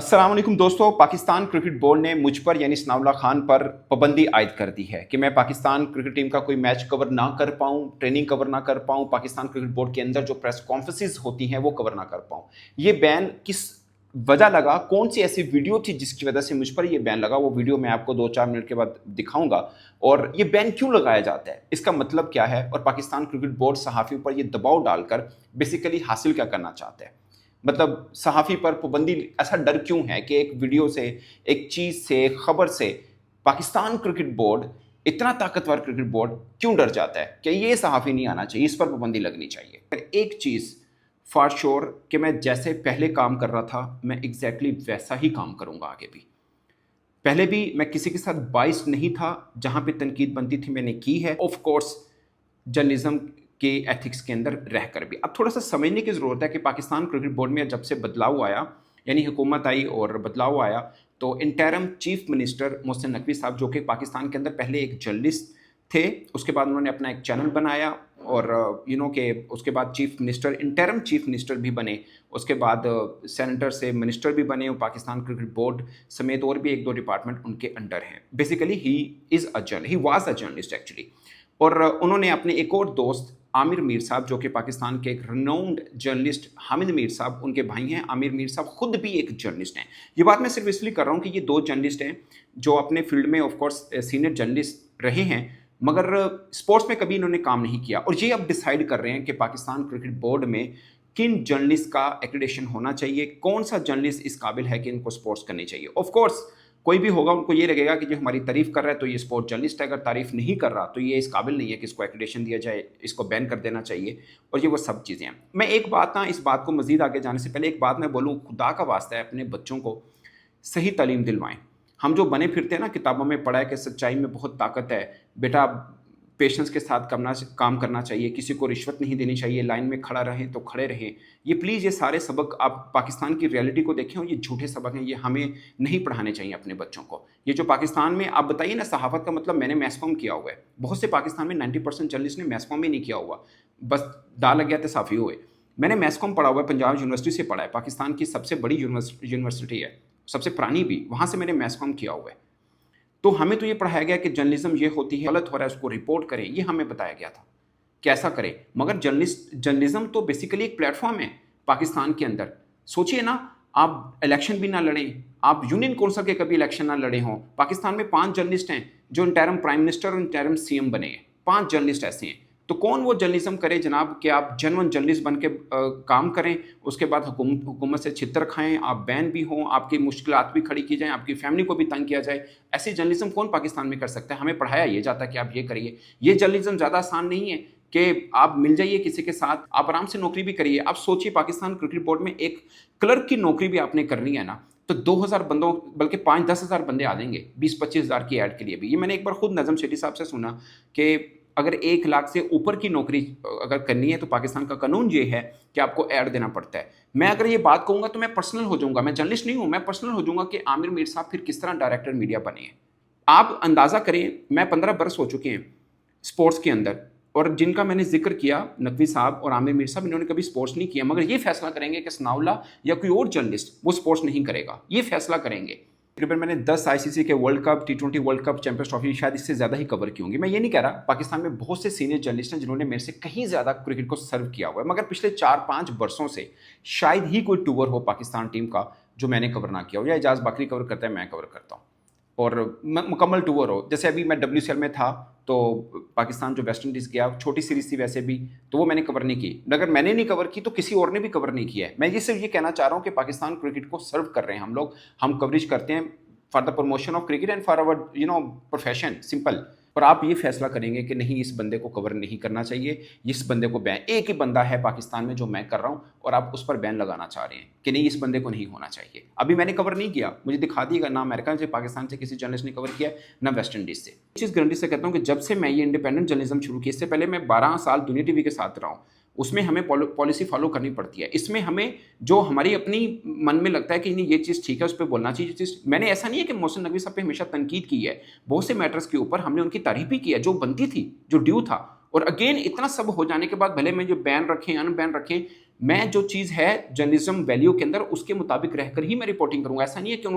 अस्सलाम वालेकुम दोस्तों। पाकिस्तान क्रिकेट बोर्ड ने मुझ पर यानी सनाउल्लाह खान पर पाबंदी आयद कर दी है कि मैं पाकिस्तान क्रिकेट टीम का कोई मैच कवर ना कर पाऊं, ट्रेनिंग कवर ना कर पाऊं, पाकिस्तान क्रिकेट बोर्ड के अंदर जो प्रेस कॉन्फ्रेंसेस होती हैं वो कवर ना कर पाऊं। ये बैन किस वजह लगा, कौन सी ऐसी वीडियो थी जिसकी वजह से मुझ पर ये बैन लगा, वो वीडियो मैं आपको 2-4 मिनट के बाद दिखाऊंगा। और ये बैन क्यों लगाया जाता है, इसका मतलब क्या है, और पाकिस्तान क्रिकेट बोर्ड सहाफ़ियों पर ये दबाव डालकर बेसिकली हासिल क्या करना चाहता है। मतलब सहाफ़ी पर पाबंदी, ऐसा डर क्यों है कि एक वीडियो से, एक चीज़ से, एक खबर से पाकिस्तान क्रिकेट बोर्ड, इतना ताकतवर क्रिकेट बोर्ड क्यों डर जाता है कि ये सहाफ़ी नहीं आना चाहिए, इस पर पाबंदी लगनी चाहिए। एक चीज़ फॉर श्योर कि मैं जैसे पहले काम कर रहा था मैं एग्जैक्टली वैसा ही काम करूंगा आगे भी। पहले भी मैं किसी के साथ बाइस नहीं था, जहां पे तनकीद बनती थी मैंने की है, ऑफ कोर्स जर्नलिज्म के एथिक्स के अंदर रहकर भी। अब थोड़ा सा समझने की ज़रूरत है कि पाकिस्तान क्रिकेट बोर्ड में जब से बदलाव आया, यानी हुकूमत आई और बदलाव आया, तो interim chief minister Mohsin Naqvi साहब, जो कि पाकिस्तान के अंदर पहले एक जर्नलिस्ट थे, उसके बाद उन्होंने अपना एक चैनल बनाया और के उसके बाद chief minister, interim chief minister भी बने, उसके बाद सेनेटर से मिनिस्टर भी बने, और पाकिस्तान क्रिकेट बोर्ड समेत और भी एक दो डिपार्टमेंट उनके अंडर हैं। Basically he was a journalist actually. और उन्होंने अपने एक और दोस्त आमिर मीर साहब, जो कि पाकिस्तान के एक रिनाउंड जर्नलिस्ट हामिद मीर साहब उनके भाई हैं, आमिर मीर साहब खुद भी एक जर्नलिस्ट हैं। ये बात मैं सिर्फ इसलिए कर रहा हूँ कि ये दो जर्नलिस्ट हैं जो अपने फील्ड में ऑफ कोर्स सीनियर जर्नलिस्ट रहे हैं, मगर स्पोर्ट्स में कभी इन्होंने काम नहीं किया। और ये अब डिसाइड कर रहे हैं कि पाकिस्तान क्रिकेट बोर्ड में किन जर्नलिस्ट का एक्रेडिटेशन होना चाहिए, कौन सा जर्नलिस्ट इस काबिल है कि इनको स्पोर्ट्स करनी चाहिए। ऑफ कोर्स कोई भी होगा उनको ये लगेगा कि जो हमारी तारीफ कर रहा है तो ये स्पोर्ट जर्नलिस्ट है, अगर तारीफ नहीं कर रहा तो ये इस काबिल नहीं है कि इसको एक्रेडिटेशन दिया जाए, इसको बैन कर देना चाहिए। और ये वो सब चीज़ें हैं। मैं एक बात ना, इस बात को मजीद आगे जाने से पहले एक बात मैं बोलूँ, खुदा का वास्ता है अपने बच्चों को सही तालीम दिलवाएं। हम जो बने फिरते हैं ना, किताबों में पढ़ा है कि सच्चाई में बहुत ताकत है, बेटा पेशेंस के साथ काम करना चाहिए, किसी को रिश्वत नहीं देनी चाहिए, लाइन में खड़ा रहें तो खड़े रहें। ये प्लीज़, ये सारे सबक आप पाकिस्तान की रियलिटी को देखें, और ये झूठे सबक हैं, ये हमें नहीं पढ़ाने चाहिए अपने बच्चों को। ये जो पाकिस्तान में आप बताइए ना, सहाफ़त का मतलब मैंने मैस कॉम किया हुआ है, बहुत से पाकिस्तान में 90% जर्नलिस्ट ने मैस कॉम ही नहीं किया हुआ, बस दाल लग गया तो साफ़ी हुए। मैंने मैस कॉम पढ़ा हुआ है, पंजाब यूनिवर्सिटी से पढ़ा है, पाकिस्तान की सबसे बड़ी यूनिवर्सिटी है, सबसे पुरानी भी, वहाँ से मैंने मैस कॉम किया हुआ है। तो हमें तो ये पढ़ाया गया कि जर्नलिज्म ये होती है, गलत हो रहा है उसको रिपोर्ट करें, ये हमें बताया गया था कैसा करें। मगर जर्नलिज्म तो बेसिकली एक प्लेटफॉर्म है पाकिस्तान के अंदर। सोचिए ना, आप इलेक्शन भी ना लड़ें, आप यूनियन काउंसिल के कभी इलेक्शन ना लड़े हों। पाकिस्तान में 5 जर्नलिस्ट हैं जो इंटरिम प्राइम मिनिस्टर और इंटरिम सीएम बने हैं, 5 जर्नलिस्ट ऐसे हैं। तो कौन वो जर्नलिज्म करे जनाब कि आप जेन्युइन जर्नलिस्ट बन के काम करें, उसके बाद हुकूमत से छितर खाएं, आप बैन भी हों, आपकी मुश्किलात भी खड़ी की जाएं, आपकी फैमिली को भी तंग किया जाए। ऐसी जर्नलिज्म कौन पाकिस्तान में कर सकता है? हमें पढ़ाया ये जाता है कि आप ये करिए। ये जर्नलिज्म ज़्यादा आसान नहीं है कि आप मिल जाइए किसी के साथ, आप आराम से नौकरी भी करिए। आप सोचिए, पाकिस्तान क्रिकेट बोर्ड में एक क्लर्क की नौकरी भी आपने करनी है ना, तो 2000 बंदों, बल्कि 5-10 हज़ार बंदे आ जाएंगे 20-25 हज़ार की ऐड के लिए भी। ये मैंने एक बार खुद नज़म शेट्टी साहब से सुना कि अगर 1 लाख से ऊपर की नौकरी अगर करनी है तो पाकिस्तान का कानून ये है कि आपको ऐड देना पड़ता है। मैं अगर ये बात कहूँगा तो मैं पर्सनल हो जाऊँगा, मैं जर्नलिस्ट नहीं हूँ, मैं पर्सनल हो जाऊँगा कि आमिर मीर साहब फिर किस तरह डायरेक्टर मीडिया बने हैं। आप अंदाज़ा करें, मैं 15 बरस हो चुके हैं स्पोर्ट्स के अंदर, और जिनका मैंने जिक्र किया, नकवी साहब और आमिर मीर साहब, इन्होंने कभी स्पोर्ट्स नहीं किया, मगर ये फैसला करेंगे कि सनाउल्लाह या कोई और जर्नलिस्ट वो स्पोर्ट्स नहीं करेगा, ये फैसला करेंगे। तकरीबन मैंने 10 आईसीसी के world cup, T20 world cup, champions trophy, शायद इससे ज़्यादा ही कवर की होंगी। मैं ये नहीं कह रहा, पाकिस्तान में बहुत से सीनियर जर्नलिस्ट हैं जिन्होंने मेरे से कहीं ज़्यादा क्रिकेट को सर्व किया हुआ है, मगर पिछले 4-5 वर्षों से शायद ही कोई टूर हो पाकिस्तान टीम का जो मैंने कवर ना किया हो, या एजाज बाकरी कवर करता है, मैं कवर करता हूँ, और मुकम्मल टूर हो। जैसे अभी मैं WCL में था तो पाकिस्तान जो वेस्ट इंडीज़ गया, छोटी सीरीज थी वैसे भी, तो वो मैंने कवर नहीं की। अगर मैंने नहीं कवर की तो किसी और ने भी कवर नहीं किया है। मैं ये सिर्फ ये कहना चाह रहा हूँ कि पाकिस्तान क्रिकेट को सर्व कर रहे हैं हम लोग, हम कवरेज करते हैं for the promotion of cricket and for our profession, simple. और आप ये फैसला करेंगे कि नहीं, इस बंदे को कवर नहीं करना चाहिए, इस बंदे को बैन, एक ही बंदा है पाकिस्तान में जो मैं कर रहा हूँ, और आप उस पर बैन लगाना चाह रहे हैं कि नहीं, इस बंदे को नहीं होना चाहिए। अभी मैंने कवर नहीं किया, मुझे दिखा दिएगा, ना अमेरिका से, पाकिस्तान से किसी जर्नलिस्ट ने कवर किया, ना वेस्ट इंडीज़ से। इस चीज़ गारंटी से कहता हूँ कि जब से मैं ये इंडिपेंडेंट जर्नलिज्म शुरू की, इससे पहले मैं 12 साल दुनिया TV के साथ रहा हूँ, उसमें हमें पॉलिसी फॉलो करनी पड़ती है। इसमें हमें जो हमारी अपनी मन में लगता है कि नहीं ये चीज़ ठीक है, उस पर बोलना चाहिए। चीज़ मैंने ऐसा नहीं है कि मोहसिन नकवी साहब पे हमेशा तनकीद की है, बहुत से मैटर्स के ऊपर हमने उनकी तारीफ भी की है, जो बनती थी, जो ड्यू था। और अगेन इतना सब हो जाने के बाद भले मैं जो बैन रखें, अनबैन रखें, मैं जो चीज़ है जर्नलिज्म वैल्यू के अंदर उसके मुताबिक रहकर ही मैं रिपोर्टिंग करूंगा। ऐसा नहीं है कि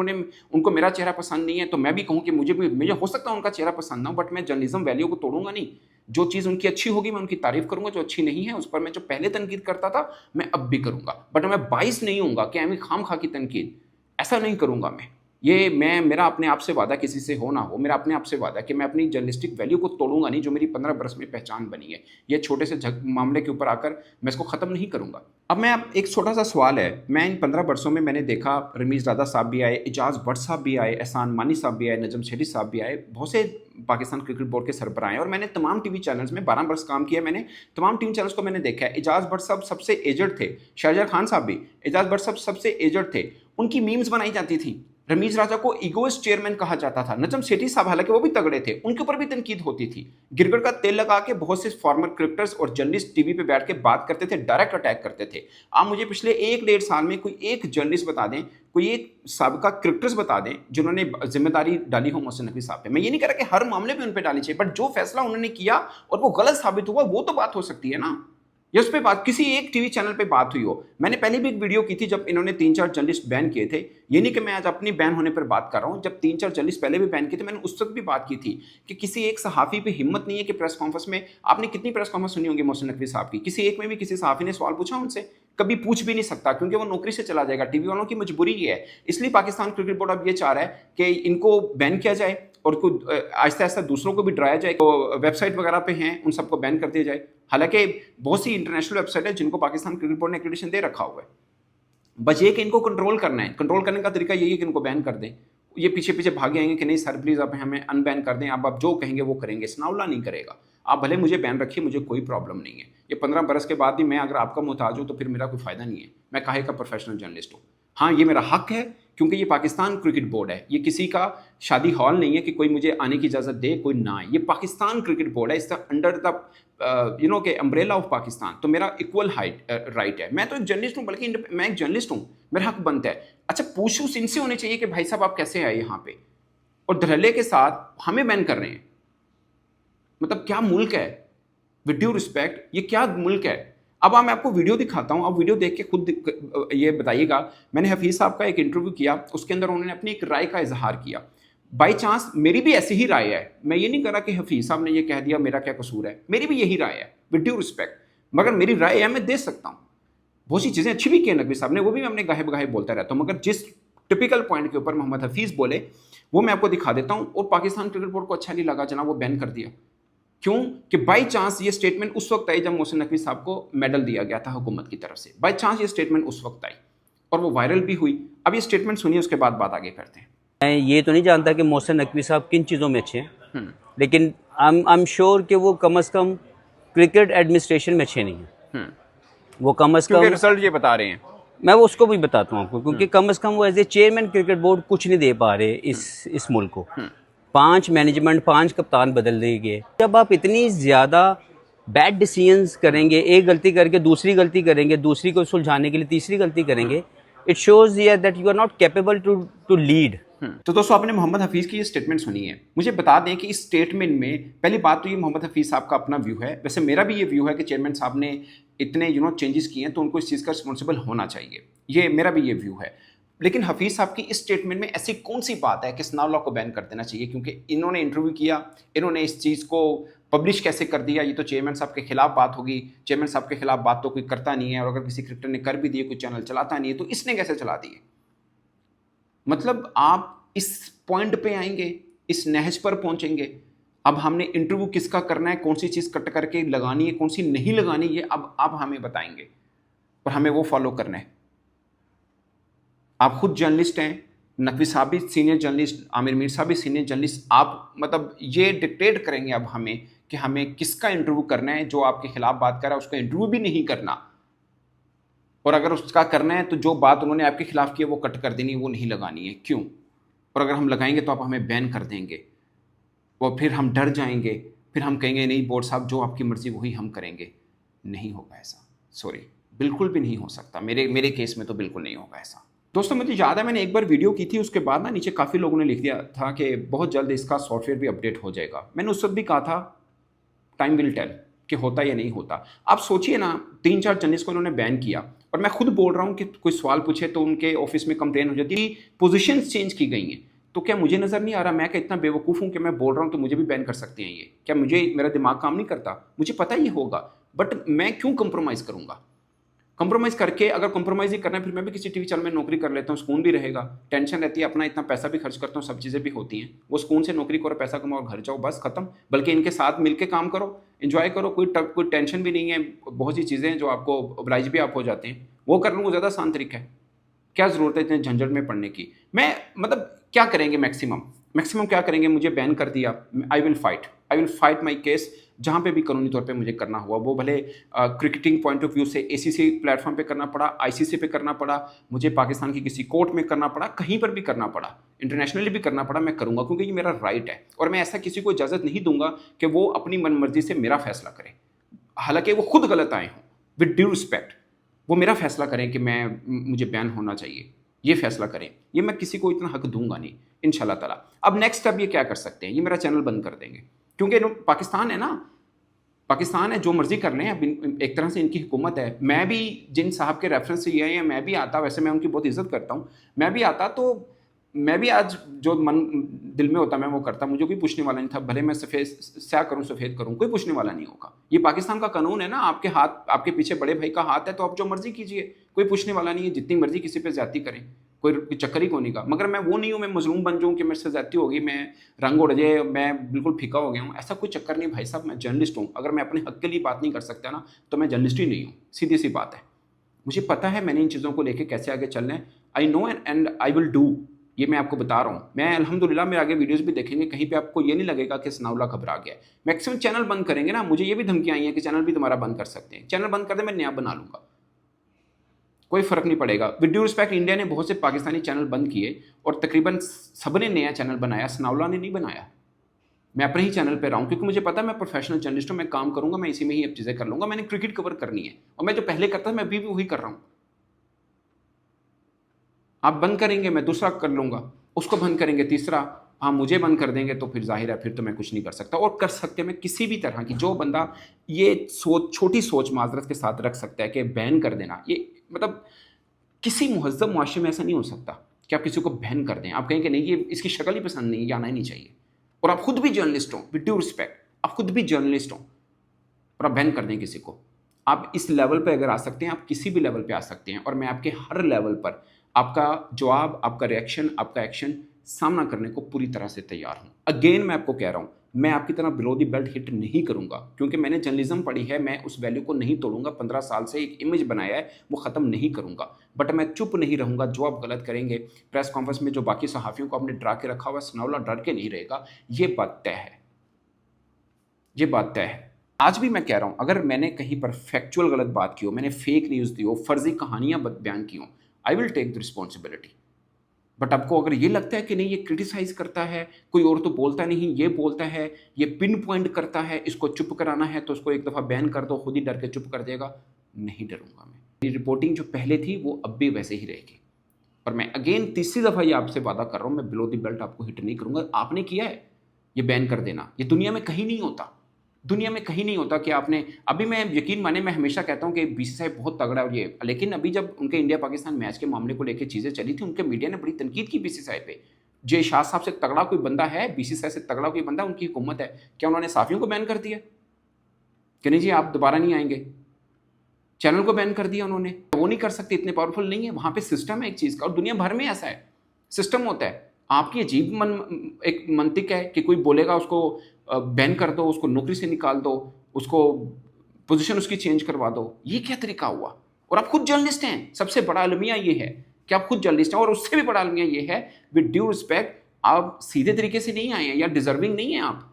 उनको मेरा चेहरा पसंद नहीं है तो मैं भी कहूँ कि मुझे हो सकता है उनका चेहरा पसंद ना हो, बट मैं जर्नलिज्म वैल्यू को तोड़ूंगा नहीं। जो चीज़ उनकी अच्छी होगी मैं उनकी तारीफ करूंगा, जो अच्छी नहीं है उस पर मैं जो पहले तनकीद करता था मैं अब भी करूंगा, बट मैं बाइस नहीं हूँगा कि मैं खाम खा की तनकीद ऐसा नहीं करूंगा। मैं मेरा अपने आप से वादा, किसी से हो ना हो, मेरा अपने आप से वादा कि मैं अपनी जर्नलिस्टिक वैल्यू को तोड़ूंगा नहीं, जो मेरी 15 बरस में पहचान बनी है। ये छोटे से मामले के ऊपर आकर मैं इसको ख़त्म नहीं करूंगा। अब मैं एक छोटा सा सवाल है, मैं इन 15 बरसों में मैंने देखा रमीज़ राजा साहब भी आए, एजाज भट्ट साहब भी आए, एहसान मानी साहब भी आए, नजम शेठी साहब भी आए, बहुत से पाकिस्तान क्रिकेट बोर्ड के सरबराह हैं, और मैंने तमाम टीवी चैनल्स में 12 बरस काम किया। मैंने तमाम टीवी चैनल्स को मैंने देखा है। एजाज भट्ट साहब सबसे एजड थे, शाहजहां खान साहब भी, एजाज भट्ट साहब सबसे एजड थे, उनकी मीम्स बनाई जाती थी। रमीज राजा को ईगोइस्ट चेयरमैन कहा जाता था। नजम शेठी साहब हालांकि वो भी तगड़े थे, उनके ऊपर भी तनकीद होती थी। गिरगट का तेल लगा के बहुत से फॉर्मर क्रिकेटर्स और जर्नलिस्ट टीवी पे बैठ के बात करते थे, डायरेक्ट अटैक करते थे। आप मुझे पिछले 1-1.5 साल में कोई एक जर्नलिस्ट बता दें, कोई एक साबिका क्रिकेटर्स बता दें जिन्होंने जिम्मेदारी डाली हो मोहसिन नकवी साहब पे। मैं ये नहीं कह रहा कि हर मामले पे उन पे डाली चाहिए, बट जो फैसला उन्होंने किया और वो गलत साबित हुआ, वो तो बात हो सकती है ना। या उस पर बात किसी एक टीवी चैनल पे बात हुई हो। मैंने पहले भी एक वीडियो की थी जब इन्होंने 3-4 जर्नलिस्ट बैन किए थे। ये नहीं कि मैं आज अपनी बैन होने पर बात कर रहा हूँ, जब 3-4 जर्नलिस्ट पहले भी बैन किए थे मैंने उस वक्त भी बात की थी कि किसी एक सहाफ़ी पे हिम्मत नहीं है कि प्रेस कॉन्फ्रेंस में, आपने कितनी प्रेस कॉन्फ्रेंस सुनी होंगी मोहसिन नकवी साहब की, किसी एक में भी किसी सहाफ़ी ने सवाल पूछा उनसे? कभी पूछ भी नहीं सकता, क्योंकि वो नौकरी से चला जाएगा। टीवी वालों की मजबूरी ये है, इसलिए पाकिस्तान क्रिकेट बोर्ड अब ये चाह रहा है कि इनको बैन किया जाए और आहिस्ता आहिस्ता दूसरों को भी डराया जाए। तो वेबसाइट वगैरह पे हैं उन सबको बैन कर दिया जाए। हालांकि बहुत सी इंटरनेशनल वेबसाइट है जिनको पाकिस्तान क्रिकेट बोर्ड ने एक्रेडिटेशन दे रखा हुआ है। बस ये कि इनको कंट्रोल करना है। कंट्रोल करने का तरीका यही है कि इनको बैन कर दें। ये पीछे पीछे भागे आएंगे कि नहीं सर प्लीज़ आप हमें अनबैन कर दें, आप जो कहेंगे वो करेंगे। सनाउल्ला नहीं करेगा। आप भले मुझे बैन रखिए, मुझे कोई प्रॉब्लम नहीं है। ये 15 बरस के बाद भी मैं अगर आपका मोहताज हूँ तो फिर मेरा कोई फ़ायदा नहीं है। मैं काहे का प्रोफेशनल जर्नलिस्ट हूँ। हाँ, ये मेरा हक है क्योंकि ये पाकिस्तान क्रिकेट बोर्ड है। ये किसी का शादी हॉल नहीं है कि कोई मुझे आने की इजाज़त दे कोई ना आए। ये पाकिस्तान क्रिकेट बोर्ड है, इसका अंडर द के अम्ब्रेला ऑफ पाकिस्तान। तो मेरा इक्वल राइट है। मैं तो एक जर्नलिस्ट हूँ, बल्कि मैं एक जर्नलिस्ट हूँ, मेरा हक बनता है। अच्छा, पूछूँ इनसे होने चाहिए कि भाई साहब आप कैसे आए यहाँ पे और धड़ल्ले के साथ हमें बैन कर रहे हैं। मतलब क्या मुल्क है? विद ड्यू रिस्पेक्ट, ये क्या मुल्क है? अब मैं आपको वीडियो दिखाता हूँ, आप वीडियो देख के खुद ये बताइएगा। मैंने हफीज़ साहब का एक इंटरव्यू किया, उसके अंदर उन्होंने अपनी एक राय का इजहार किया। बाई चांस मेरी भी ऐसी ही राय है। मैं ये नहीं कर रहा कि हफीज़ साहब ने ये कह दिया मेरा क्या कसूर है, मेरी भी यही राय है विद ड्यू रिस्पेक्ट। मगर मेरी राय है, मैं दे सकता हूँ। बहुत सी चीज़ें अच्छी भी की है नकवी साहब ने, वो भी मैं अपने गाहे बगाहे बोलता रहता हूँ। मगर जिस टिपिकल पॉइंट के ऊपर मोहम्मद हफीज़ बोले वो मैं आपको दिखा देता हूँ। और पाकिस्तान क्रिकेट बोर्ड को अच्छा नहीं लगा जनाब, वो बैन कर दिया। क्यों? कि बाई चांस ये स्टेटमेंट उस वक्त आई जब मोहसिन नकवी साहब को मेडल दिया गया था हुकूमत की तरफ से। बाई चांस ये स्टेटमेंट उस वक्त आई और वो वायरल भी हुई। अब ये स्टेटमेंट सुनिए, उसके बाद बात आगे करते हैं। मैं ये तो नहीं जानता कि मोहसिन नकवी साहब किन चीज़ों में अच्छे हैं, लेकिन आई एम श्योर कि वो कम अज़ कम क्रिकेट एडमिनिस्ट्रेशन में अच्छे नहीं हैं। वो कम अज़ कम, रिजल्ट ये बता रहे हैं, मैं वो उसको भी बताता हूँ आपको, क्योंकि कम अज़ कम वो as a chairman cricket board कुछ नहीं दे पा रहे इस मुल्क को। 5 मैनेजमेंट, 5 कप्तान बदल दिए गए। जब आप इतनी ज़्यादा बैड डिसीजंस करेंगे, एक गलती करके दूसरी गलती करेंगे, दूसरी को सुलझाने के लिए तीसरी गलती करेंगे, it shows that you are not capable to lead. तो दोस्तों आपने मोहम्मद हफीज़ की ये स्टेटमेंट सुनी है। मुझे बता दें कि इस स्टेटमेंट में पहली बात तो ये मोहम्मद हफीज़ साहब का अपना व्यू है। वैसे मेरा भी ये व्यू है कि चेयरमैन साहब ने इतने चेंजेस किए हैं तो उनको इस चीज़ का रिस्पॉन्सिबल होना चाहिए। ये मेरा भी ये व्यू है। लेकिन हफीज़ साहब की इस स्टेटमेंट में ऐसी कौन सी बात है कि सनाउल्लाह को बैन कर देना चाहिए? क्योंकि इन्होंने इंटरव्यू किया, इन्होंने इस चीज़ को पब्लिश कैसे कर दिया? ये तो चेयरमैन साहब के खिलाफ बात होगी। चेयरमैन साहब के खिलाफ बात तो कोई करता नहीं है, और अगर किसी क्रिकेटर ने कर भी दिए, कोई चैनल चलाता नहीं है, तो इसने कैसे चला दिए? मतलब आप इस पॉइंट पे आएंगे, इस नहज पर पहुंचेंगे। अब हमने इंटरव्यू किसका करना है, कौन सी चीज़ कट करके लगानी है, कौन सी नहीं लगानी, ये अब हमें बताएंगे और हमें वो फॉलो करना है। आप खुद जर्नलिस्ट हैं, नकवी साहब भी सीनियर जर्नलिस्ट, आमिर मीर साहब भी सीनियर जर्नलिस्ट। आप मतलब ये डिक्टेट करेंगे अब हमें कि हमें किसका इंटरव्यू करना है। जो आपके खिलाफ बात कर रहा है उसका इंटरव्यू भी नहीं करना, और अगर उसका करना है तो जो बात उन्होंने आपके खिलाफ की है वो कट कर देनी है, वो नहीं लगानी है। क्यों? और अगर हम लगाएंगे तो आप हमें बैन कर देंगे और फिर हम डर जाएंगे, फिर हम कहेंगे नहीं बोर्ड साहब जो आपकी मर्ज़ी वही हम करेंगे। नहीं होगा ऐसा, सॉरी, बिल्कुल भी नहीं हो सकता। मेरे केस में तो बिल्कुल नहीं होगा ऐसा। दोस्तों मुझे याद है मैंने एक बार वीडियो की थी, उसके बाद ना नीचे काफ़ी लोगों ने लिख दिया था कि बहुत जल्द इसका सॉफ्टवेयर भी अपडेट हो जाएगा। मैंने उस वक्त भी कहा था टाइम विल टेल कि होता या नहीं होता। आप सोचिए ना, 3-4 जर्नलिस्ट को इन्होंने बैन किया और मैं खुद बोल रहा हूँ कि कोई सवाल पूछे तो उनके ऑफिस में कंप्लेन हो जाती है, पोजीशंस चेंज की गई हैं। तो क्या मुझे नज़र नहीं आ रहा मैं क्या इतना बेवकूफ़ हूँ कि मैं बोल रहा हूँ तो मुझे भी बैन कर सकते हैं ये? क्या मुझे मेरा दिमाग काम नहीं करता? मुझे पता ही होगा, बट मैं क्यों कंप्रोमाइज़ करूँगा? कंप्रोमाइज़ करके अगर कंप्रोमाइज़ ही करना है फिर मैं भी किसी टीवी चैनल में नौकरी कर लेता हूँ, सुकून भी रहेगा, टेंशन रहती है, अपना इतना पैसा भी खर्च करता हूँ, सब चीज़ें भी होती हैं। वो सुकून से नौकरी करो, पैसा कमाओ और घर जाओ, बस खत्म। बल्कि इनके साथ मिलके काम करो, एंजॉय करो, कोई टेंशन भी नहीं है। बहुत सी चीज़ें हैं जो आपको ऑब्लाइज भी आप हो जाते हैं, वो कर लूँ, ज़्यादा आसान तरीका है। क्या ज़रूरत है इतने झंझट में पड़ने की? मैं मतलब क्या करेंगे मैक्सिमम क्या करेंगे? मुझे बैन कर दिया, I will fight my case जहाँ पे भी कानूनी तौर पे मुझे करना हुआ, वो भले क्रिकेटिंग पॉइंट ऑफ व्यू से एसीसी प्लेटफॉर्म पे करना पड़ा, आईसीसी पे करना पड़ा, मुझे पाकिस्तान की किसी कोर्ट में करना पड़ा, कहीं पर भी करना पड़ा, इंटरनेशनली भी करना पड़ा, मैं करूँगा क्योंकि ये मेरा राइट है। और मैं ऐसा किसी को इजाज़त नहीं दूंगा कि वो अपनी मनमर्जी से मेरा फैसला करे, हालांकि वो खुद गलत आए हों, विद ड्यू रिस्पेक्ट। वो मेरा फैसला करें कि मुझे बैन होना चाहिए, ये फैसला करें, ये मैं किसी को इतना हक दूंगा नहीं इंशाल्लाह ताला। अब नेक्स्ट स्टेप ये क्या कर सकते हैं? ये मेरा चैनल बंद कर देंगे, क्योंकि पाकिस्तान है ना, पाकिस्तान है, जो मर्जी कर लें। अब एक तरह से इनकी हुकूमत है। मैं भी जिन साहब के रेफरेंस से ये हैं, मैं भी आता, वैसे मैं उनकी बहुत इज्जत करता हूँ, मैं भी आता तो मैं भी आज जो मन दिल में होता मैं वो करता, मुझे कोई पूछने वाला नहीं था। भले मैं सफ़ेद स्या करूँ सफ़ेद करूँ, कोई पूछने वाला नहीं होगा। ये पाकिस्तान का कानून है ना, आपके हाथ, आपके पीछे बड़े भाई का हाथ है, तो आप जो मर्जी कीजिए, कोई पूछने वाला नहीं है। जितनी मर्जी किसी पे ज्यादती करें, कोई चक्कर ही कोनी का। मगर मैं वो नहीं हूँ, मैं मजलूम बन जाऊँ कि मेरे से ज्यादती होगी, मैं रंग उड़ जाए, मैं बिल्कुल फीका हो गया हूँ, ऐसा कोई चक्कर नहीं भाई साहब। मैं जर्नलिस्ट हूँ, अगर मैं अपने हक के लिए बात नहीं कर सकता ना तो मैं जर्नलिस्ट ही नहीं हूँ, सीधी सी बात है। मुझे पता है मैंने इन चीज़ों को लेके कैसे आगे चलना है, I know and I will do. ये मैं आपको बता रहा हूँ। मैं अल्हम्दुलिल्लाह मेरे आगे वीडियोस भी देखेंगे, कहीं पे आपको ये नहीं लगेगा कि सनाउल्लाह घबरा गया। मैक्सिमम चैनल बंद करेंगे ना, मुझे ये भी धमकियाँ आई हैं कि चैनल भी तुम्हारा बंद कर सकते हैं। चैनल बंद कर दे, मैं नया बना लूँगा, कोई फ़र्क नहीं पड़ेगा। विद ड्यू रिस्पेक्ट, इंडिया ने बहुत से पाकिस्तानी चैनल बंद किए और तकरीबन सबने नया चैनल बनाया, सनाउल्लाह ने नहीं बनाया। मैं अपने ही चैनल पे रहा हूँ क्योंकि मुझे पता है मैं प्रोफेशनल जर्नलिस्ट हूँ, मैं काम करूँगा, मैं इसी में ही अब चीज़ें कर लूँगा। मैंने क्रिकेट कवर करनी है और मैं जो पहले करता था मैं अभी भी वही कर रहा हूँ। आप बंद करेंगे, मैं दूसरा कर लूँगा, उसको बंद करेंगे तीसरा, हाँ मुझे बंद कर देंगे तो फिर जाहिर है फिर तो मैं कुछ नहीं कर सकता। और कर सकते मैं किसी भी तरह की, जो बंदा ये सोच, छोटी सोच माजरत के साथ रख सकता है कि बैन कर देना, ये मतलब किसी मुहज़्ज़ब मुआशरे में ऐसा नहीं हो सकता कि आप किसी को बैन कर दें। आप कहें कि नहीं ये इसकी शक्ल ही पसंद नहीं है, ये आना ही नहीं चाहिए। और आप खुद भी जर्नलिस्ट हो, विद ड्यू रिस्पेक्ट, आप खुद भी जर्नलिस्ट हो और आप बैन कर दें किसी को। आप इस लेवल पे अगर आ सकते हैं, आप किसी भी लेवल पे आ सकते हैं। और मैं आपके हर लेवल पर आपका जवाब, आपका रिएक्शन, आपका एक्शन सामना करने को पूरी तरह से तैयार हूँ। अगेन मैं आपको कह रहा हूँ, मैं आपकी तरह बिलो दी बेल्ट हिट नहीं करूँगा, क्योंकि मैंने जर्नलिज्म पढ़ी है, मैं उस वैल्यू को नहीं तोड़ूंगा। 15 साल से एक इमेज बनाया है, वो ख़त्म नहीं करूँगा। बट मैं चुप नहीं रहूँगा। जो आप गलत करेंगे, प्रेस कॉन्फ्रेंस में जो बाकी सहाफ़ियों को आपने डरा के रखा हुआ, सनाउल्लाह डर के नहीं रहेगा। ये बात तय है, ये बात तय है। आज भी मैं कह रहा हूँ, अगर मैंने कहीं पर फैक्चुअल गलत बात की हो, मैंने फेक न्यूज़ दी हो, फर्जी कहानियाँ बयान की हो, I will take the responsibility. But आपको अगर ये लगता है कि नहीं ये क्रिटिसाइज करता है, कोई और तो बोलता नहीं, ये बोलता है, ये पिन पॉइंट करता है, इसको चुप कराना है तो उसको एक दफ़ा बैन कर दो, खुद ही डर के चुप कर देगा, नहीं डरूंगा मैं। मेरी रिपोर्टिंग जो पहले थी वो अब भी वैसे ही रहेगी। और मैं अगेन तीसरी दफ़ा ये आपसे वादा कर रहा हूँ, मैं बिलो द बेल्ट आपको हिट नहीं करूँगा। आपने किया है ये बैन कर देना, ये दुनिया में कहीं नहीं होता, दुनिया में कहीं नहीं होता कि आपने अभी, मैं यकीन माने, मैं हमेशा कहता हूँ कि बीसीसीआई बहुत तगड़ा है और ये, लेकिन अभी जब उनके इंडिया पाकिस्तान मैच के मामले को लेकर चीज़ें चली थी, उनके मीडिया ने बड़ी तनकीद की बीसीसीआई पे। जय शाह साहब से तगड़ा कोई बंदा है, बीसीसीआई से तगड़ा कोई बंदा उनकी हुकूमत है, क्या उन्होंने साफियों को बैन कर दिया कि नहीं जी आप दोबारा नहीं आएंगे? चैनल को बैन कर दिया उन्होंने। वो नहीं कर सकते, इतने पावरफुल नहीं है। वहाँ पे सिस्टम है एक चीज़ का, और दुनिया भर में ऐसा है, सिस्टम होता है। आपकी अजीब एक मंतिक है कि कोई बोलेगा उसको बैन कर दो, उसको नौकरी से निकाल दो, उसको पोजीशन उसकी चेंज करवा दो। ये क्या तरीका हुआ? और आप खुद जर्नलिस्ट हैं। सबसे बड़ा अलमिया ये है कि आप खुद जर्नलिस्ट हैं, और उससे भी बड़ा अलमिया ये है, विद ड्यू रिस्पेक्ट, आप सीधे तरीके से नहीं आए हैं या डिजर्विंग नहीं है आप।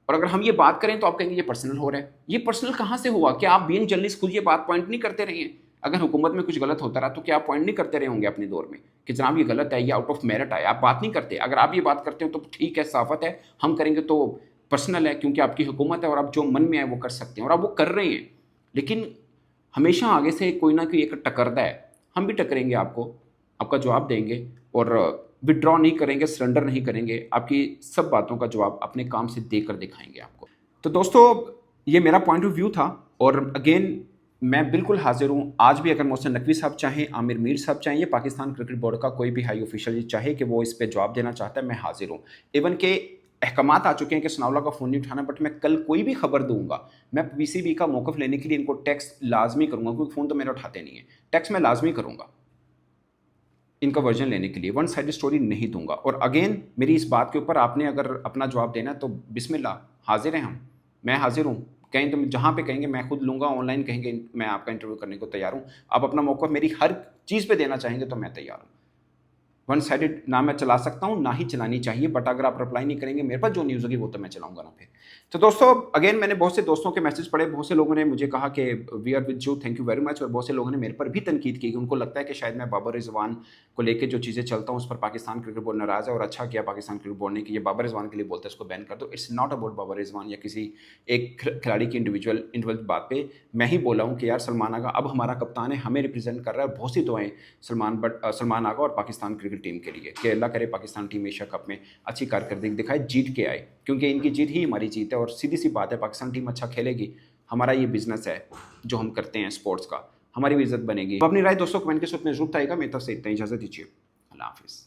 और अगर हम ये बात करें तो आप कहेंगे ये पर्सनल हो रहा है। ये पर्सनल कहाँ से हुआ? क्या आप बीइंग जर्नलिस्ट खुद ये बात पॉइंट नहीं करते रहे हैं? अगर हुकूमत में कुछ गलत होता रहा तो क्या आप पॉइंट नहीं करते रहे होंगे अपने दौर में कि जनाब ये गलत है, ये आउट ऑफ मेरिट है? आप बात नहीं करते। अगर आप ये बात करते हो तो ठीक है, साफत है, हम करेंगे तो पर्सनल है, क्योंकि आपकी हुकूमत है और आप जो मन में आए वो कर सकते हैं, और आप वो कर रहे हैं। लेकिन हमेशा आगे से कोई ना कोई एक टकरदा है, हम भी टकरेंगे, आपका जवाब देंगे और विड्रॉ नहीं करेंगे, सरेंडर नहीं करेंगे। आपकी सब बातों का जवाब अपने काम से देकर दिखाएंगे आपको। तो दोस्तों, ये मेरा पॉइंट ऑफ व्यू था। और अगेन मैं बिल्कुल हाजिर हूँ। आज भी अगर मोहसिन नकवी साहब चाहें, आमिर मीर साहब चाहें, ये पाकिस्तान क्रिकेट बोर्ड का कोई भी हाई ऑफिशियल चाहे कि वो इस पे जवाब देना चाहता है, मैं हाजिर हूँ। इवन के अहकामात आ चुके हैं कि सनाउल्लाह का फ़ोन नहीं उठाना, बट मैं कल कोई भी खबर दूंगा, मैं पीसीबी का मौक़िफ़ लेने के लिए इनको टेक्स्ट लाजमी करूँगा, क्योंकि फ़ोन तो मेरा उठाते नहीं है। टेक्स्ट मैं लाजमी करूँगा इनका वर्जन लेने के लिए, वन साइड स्टोरी नहीं दूंगा। और अगेन मेरी इस बात के ऊपर आपने अगर अपना जवाब देना है तो बिस्मिल्लाह, हाजिर हैं हम, मैं हाजिर हूँ। कहीं तो जहाँ पे कहेंगे मैं खुद लूँगा, ऑनलाइन कहेंगे मैं आपका इंटरव्यू करने को तैयार हूँ। आप अपना मौका मेरी हर चीज़ पे देना चाहेंगे तो मैं तैयार हूँ। वन साइडेड ना मैं चला सकता हूँ, ना ही चलानी चाहिए, बट अगर आप रिप्लाई नहीं करेंगे, मेरे पास जो न्यूज़ होगी वो तो मैं चलाऊंगा ना फिर। तो दोस्तों अगेन मैंने बहुत से दोस्तों के मैसेज पढ़े, बहुत से लोगों ने मुझे कहा कि we are with you, thank you very much. और बहुत से लोगों ने मेरे पर भी तनकीद की कि उनको लगता है कि शायद मैं बाबर रिजवान को लेकर जो चीज़ें चलता हूँ उस पर पाकिस्तान क्रिकेट बोर्ड नाराज़ है, और अच्छा किया पाकिस्तान क्रिकेट बोर्ड ने कि ये बाबर रिजवान के लिए बोलते हैं, इसको बैन कर दो। It's not about Babar Rizwan या किसी एक खिलाड़ी की इंडिविजुअल बात पे मैं ही बोला हूँ कि यार सलमान आगा अब हमारा कप्तान है, हमें रिप्रेजेंट कर रहा है। बहुत सी दुआएं सलमान आगा और पाकिस्तान क्रिकेट टीम के लिए कि अल्लाह करे पाकिस्तान टीम एशिया कप में अच्छी कारकर्दगी दिखाए, जीत के आए, क्योंकि इनकी जीत ही हमारी जीत है। और सीधी सी बात है, पाकिस्तान टीम अच्छा खेलेगी, हमारा ये बिजनेस है जो हम करते हैं स्पोर्ट्स का, हमारी भी इज्जत बनेगी। अपनी राय दोस्तों कमेंट के साथ में जरूर बताइएगा। मेरी तरफ से इतना, इजाज़त दीजिए, अल्लाह हाफिज़।